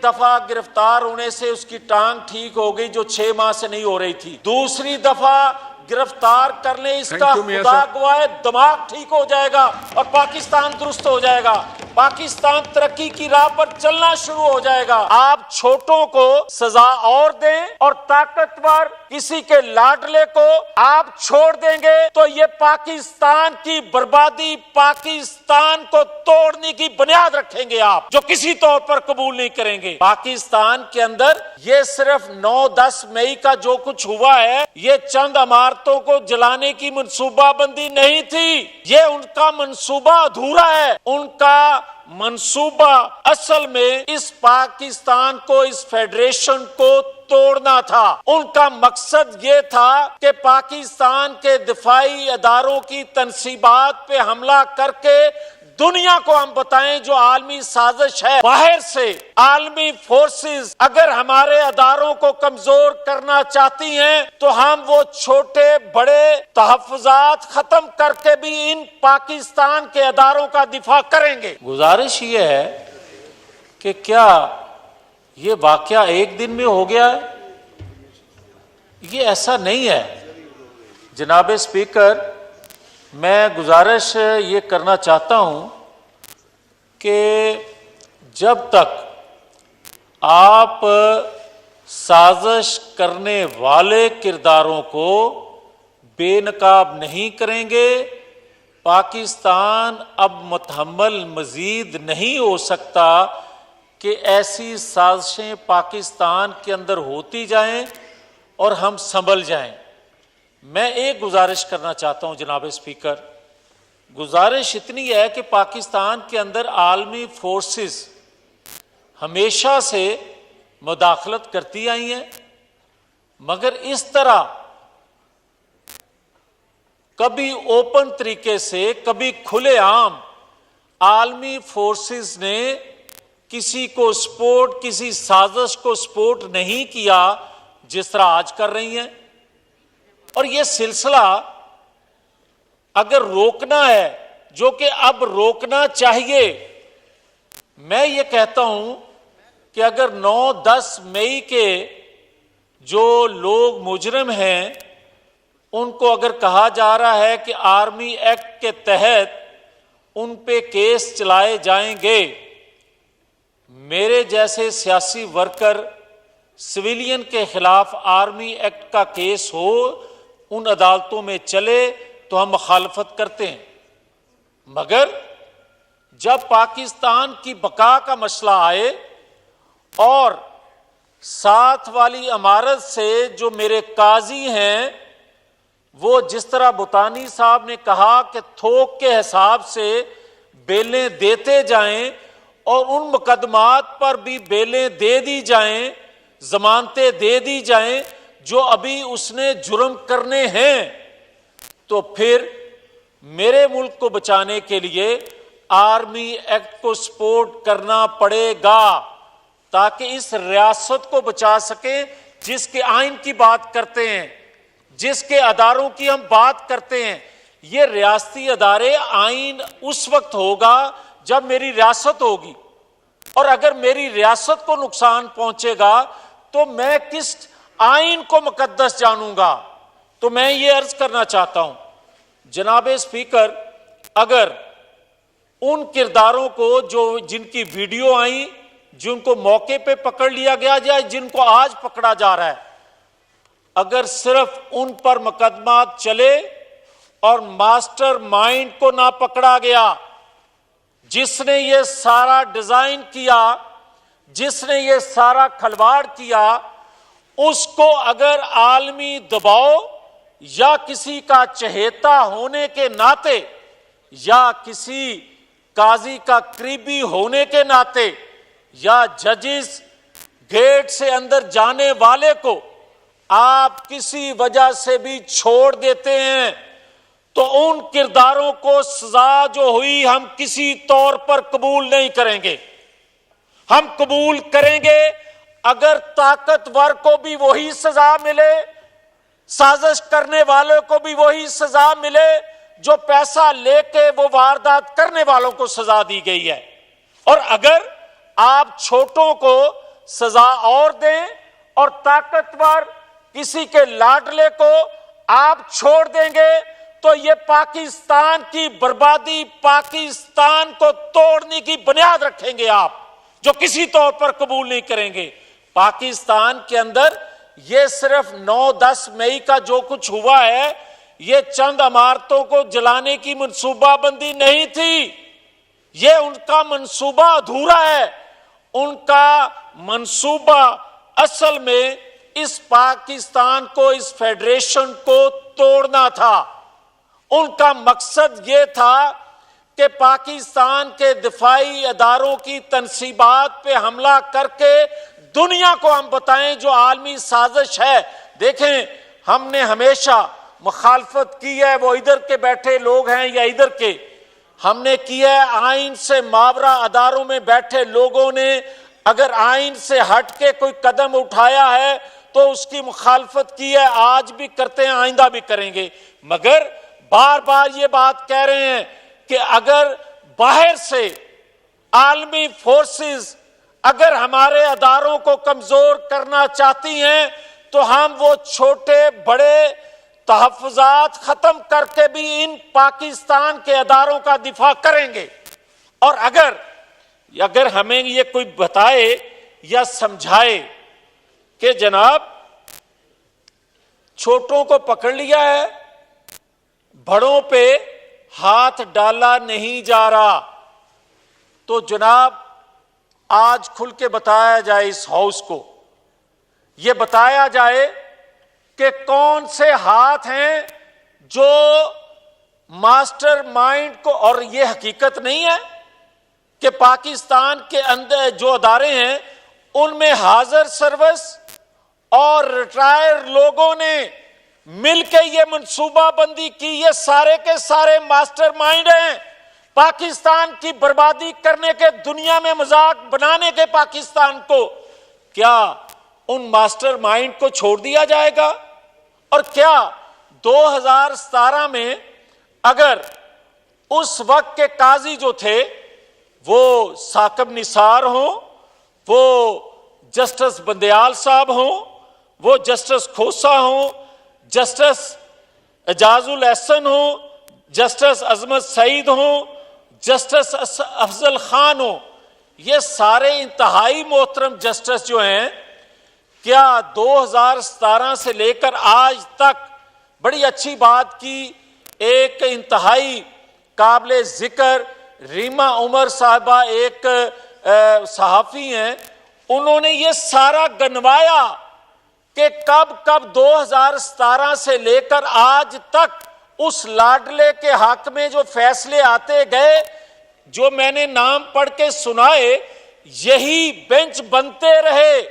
دفعہ گرفتار ہونے سے اس کی ٹانگ ٹھیک ہو گئی جو 6 ماہ سے نہیں ہو رہی تھی، دوسری دفعہ گرفتار کر لیں اس کا خدا گواہ دماغ ٹھیک ہو جائے گا اور پاکستان درست ہو جائے گا، پاکستان ترقی کی راہ پر چلنا شروع ہو جائے گا۔ آپ چھوٹوں کو سزا اور دیں اور طاقتور کسی کے لاڈلے کو آپ چھوڑ دیں گے تو یہ پاکستان کی بربادی، پاکستان کو توڑنے کی بنیاد رکھیں گے آپ، جو کسی طور پر قبول نہیں کریں گے۔ پاکستان کے اندر یہ صرف 9-10 مئی کا جو کچھ ہوا ہے، یہ چند عمارتوں کو جلانے کی منصوبہ بندی نہیں تھی، یہ ان کا منصوبہ ادھورا ہے۔ ان کا منصوبہ اصل میں اس پاکستان کو، اس فیڈریشن کو توڑنا تھا۔ ان کا مقصد یہ تھا کہ پاکستان کے دفاعی اداروں کی تنصیبات پہ حملہ کر کے دنیا کو ہم بتائیں جو عالمی سازش ہے، باہر سے عالمی فورسز اگر ہمارے اداروں کو کمزور کرنا چاہتی ہیں تو ہم وہ چھوٹے بڑے تحفظات ختم کر کے بھی ان پاکستان کے اداروں کا دفاع کریں گے۔ گزارش یہ ہے کہ کیا یہ واقعہ ایک دن میں ہو گیا ہے؟ یہ ایسا نہیں ہے جناب اسپیکر۔ میں گزارش یہ کرنا چاہتا ہوں کہ جب تک آپ سازش کرنے والے کرداروں کو بے نقاب نہیں کریں گے، پاکستان اب متحمل مزید نہیں ہو سکتا کہ ایسی سازشیں پاکستان کے اندر ہوتی جائیں اور ہم سنبھل جائیں۔ میں ایک گزارش کرنا چاہتا ہوں جناب اسپیکر، گزارش اتنی ہے کہ پاکستان کے اندر عالمی فورسز ہمیشہ سے مداخلت کرتی آئی ہیں، مگر اس طرح کبھی اوپن طریقے سے، کبھی کھلے عام عالمی فورسز نے کسی کو سپورٹ، کسی سازش کو سپورٹ نہیں کیا جس طرح آج کر رہی ہیں۔ اور یہ سلسلہ اگر روکنا ہے، جو کہ اب روکنا چاہیے، میں یہ کہتا ہوں کہ اگر 9-10 مئی کے جو لوگ مجرم ہیں ان کو اگر کہا جا رہا ہے کہ آرمی ایکٹ کے تحت ان پہ کیس چلائے جائیں گے، میرے جیسے سیاسی ورکر سویلین کے خلاف آرمی ایکٹ کا کیس ہو، ان عدالتوں میں چلے تو ہم مخالفت کرتے ہیں، مگر جب پاکستان کی بقا کا مسئلہ آئے اور ساتھ والی عمارت سے جو میرے قاضی ہیں وہ جس طرح بطانی صاحب نے کہا کہ تھوک کے حساب سے بیلیں دیتے جائیں اور ان مقدمات پر بھی بیلیں دے دی جائیں، ضمانتیں دے دی جائیں جو ابھی اس نے جرم کرنے ہیں، تو پھر میرے ملک کو بچانے کے لیے آرمی ایکٹ کو سپورٹ کرنا پڑے گا تاکہ اس ریاست کو بچا سکیں جس کے آئین کی بات کرتے ہیں، جس کے اداروں کی ہم بات کرتے ہیں۔ یہ ریاستی ادارے آئین اس وقت ہوگا جب میری ریاست ہوگی، اور اگر میری ریاست کو نقصان پہنچے گا تو میں کس آئین کو مقدس جانوں گا؟ تو میں یہ عرض کرنا چاہتا ہوں جناب اسپیکر، اگر ان کرداروں کو جن کی ویڈیو آئیں، جن کو موقع پہ پکڑ لیا گیا یا جن کو آج پکڑا جا رہا ہے، اگر صرف ان پر مقدمات چلے اور ماسٹر مائنڈ کو نہ پکڑا گیا، جس نے یہ سارا ڈیزائن کیا، جس نے یہ سارا کھلواڑ کیا، اس کو اگر عالمی دباؤ یا کسی کا چہیتا ہونے کے ناطے یا کسی قاضی کا قریبی ہونے کے ناطے یا ججز گیٹ سے اندر جانے والے کو آپ کسی وجہ سے بھی چھوڑ دیتے ہیں تو ان کرداروں کو سزا جو ہوئی ہم کسی طور پر قبول نہیں کریں گے۔ ہم قبول کریں گے اگر طاقتور کو بھی وہی سزا ملے، سازش کرنے والوں کو بھی وہی سزا ملے جو پیسہ لے کے وہ واردات کرنے والوں کو سزا دی گئی ہے، اور اگر آپ چھوٹوں کو سزا اور دیں اور طاقتور کسی کے لاڈلے کو آپ چھوڑ دیں گے تو یہ پاکستان کی بربادی، پاکستان کو توڑنے کی بنیاد رکھیں گے آپ، جو کسی طور پر قبول نہیں کریں گے۔ پاکستان کے اندر یہ صرف 9-10 مئی کا جو کچھ ہوا ہے، یہ چند عمارتوں کو جلانے کی منصوبہ بندی نہیں تھی، یہ ان کا منصوبہ ادھورا ہے۔ ان کا منصوبہ اصل میں اس پاکستان کو، اس فیڈریشن کو توڑنا تھا۔ ان کا مقصد یہ تھا کہ پاکستان کے دفاعی اداروں کی تنصیبات پہ حملہ کر کے دنیا کو ہم بتائیں جو عالمی سازش ہے۔ دیکھیں، ہم نے ہمیشہ مخالفت کی ہے، وہ ادھر کے بیٹھے لوگ ہیں یا ادھر کے، ہم نے کیا ہے آئین سے ماورا اداروں میں بیٹھے لوگوں نے اگر آئین سے ہٹ کے کوئی قدم اٹھایا ہے تو اس کی مخالفت کی ہے، آج بھی کرتے ہیں، آئندہ بھی کریں گے، مگر بار بار یہ بات کہہ رہے ہیں کہ اگر باہر سے عالمی فورسز اگر ہمارے اداروں کو کمزور کرنا چاہتی ہیں تو ہم وہ چھوٹے بڑے تحفظات ختم کر کے بھی ان پاکستان کے اداروں کا دفاع کریں گے۔ اور اگر ہمیں یہ کوئی بتائے یا سمجھائے کہ جناب چھوٹوں کو پکڑ لیا ہے، بڑوں پہ ہاتھ ڈالا نہیں جا رہا، تو جناب آج کھل کے بتایا جائے اس ہاؤس کو، یہ بتایا جائے کہ کون سے ہاتھ ہیں جو ماسٹر مائنڈ کو، اور یہ حقیقت نہیں ہے کہ پاکستان کے اندر جو ادارے ہیں ان میں حاضر سروس اور ریٹائر لوگوں نے مل کے یہ منصوبہ بندی کی، یہ سارے کے سارے ماسٹر مائنڈ ہیں پاکستان کی بربادی کرنے کے، دنیا میں مذاق بنانے کے پاکستان کو۔ کیا ان ماسٹر مائنڈ کو چھوڑ دیا جائے گا؟ اور کیا 2017 میں اگر اس وقت کے قاضی جو تھے وہ ثاقب نثار ہوں، وہ جسٹس بندیال صاحب ہوں، وہ جسٹس کھوسا ہوں، جسٹس اعجاز الاحسن ہوں، جسٹس عظمت سعید ہوں، جسٹس افضل خان ہوں، یہ سارے انتہائی محترم جسٹس جو ہیں، کیا 2017 سے لے کر آج تک بڑی اچھی بات کی؟ ایک انتہائی قابل ذکر ریما عمر صاحبہ ایک صحافی ہیں، انہوں نے یہ سارا گنوایا کہ کب 2017 سے لے کر آج تک اس لاڈلے کے حق میں جو فیصلے آتے گئے، جو میں نے نام پڑھ کے سنائے، یہی بینچ بنتے رہے،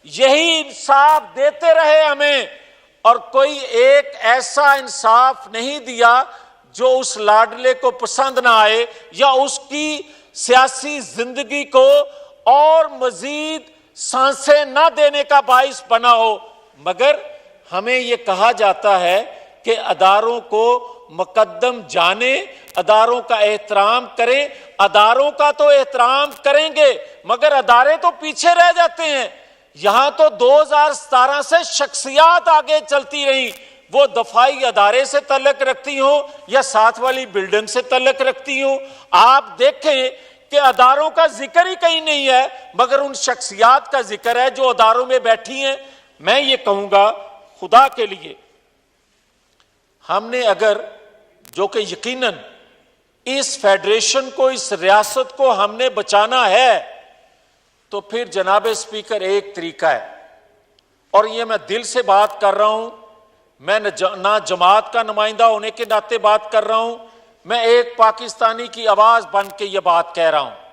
یہی انصاف دیتے رہے ہمیں، اور کوئی ایک ایسا انصاف نہیں دیا جو اس لاڈلے کو پسند نہ آئے یا اس کی سیاسی زندگی کو اور مزید سانسیں نہ دینے کا باعث بنا ہو۔ مگر ہمیں یہ کہا جاتا ہے کہ اداروں کو مقدم جانے، اداروں کا احترام کریں، اداروں کا تو احترام کریں گے مگر ادارے تو پیچھے رہ جاتے ہیں۔ یہاں تو 2017 سے شخصیات آگے چلتی رہیں، وہ دفاعی ادارے سے تعلق رکھتی ہوں یا ساتھ والی بلڈنگ سے تعلق رکھتی ہوں۔ آپ دیکھیں کہ اداروں کا ذکر ہی کہیں نہیں ہے مگر ان شخصیات کا ذکر ہے جو اداروں میں بیٹھی ہیں۔ میں یہ کہوں گا خدا کے لیے، ہم نے اگر جو کہ یقیناً اس فیڈریشن کو، اس ریاست کو ہم نے بچانا ہے، تو پھر جناب اسپیکر ایک طریقہ ہے، اور یہ میں دل سے بات کر رہا ہوں، میں نہ جماعت کا نمائندہ ہونے کے ناطے بات کر رہا ہوں، میں ایک پاکستانی کی آواز بن کے یہ بات کہہ رہا ہوں۔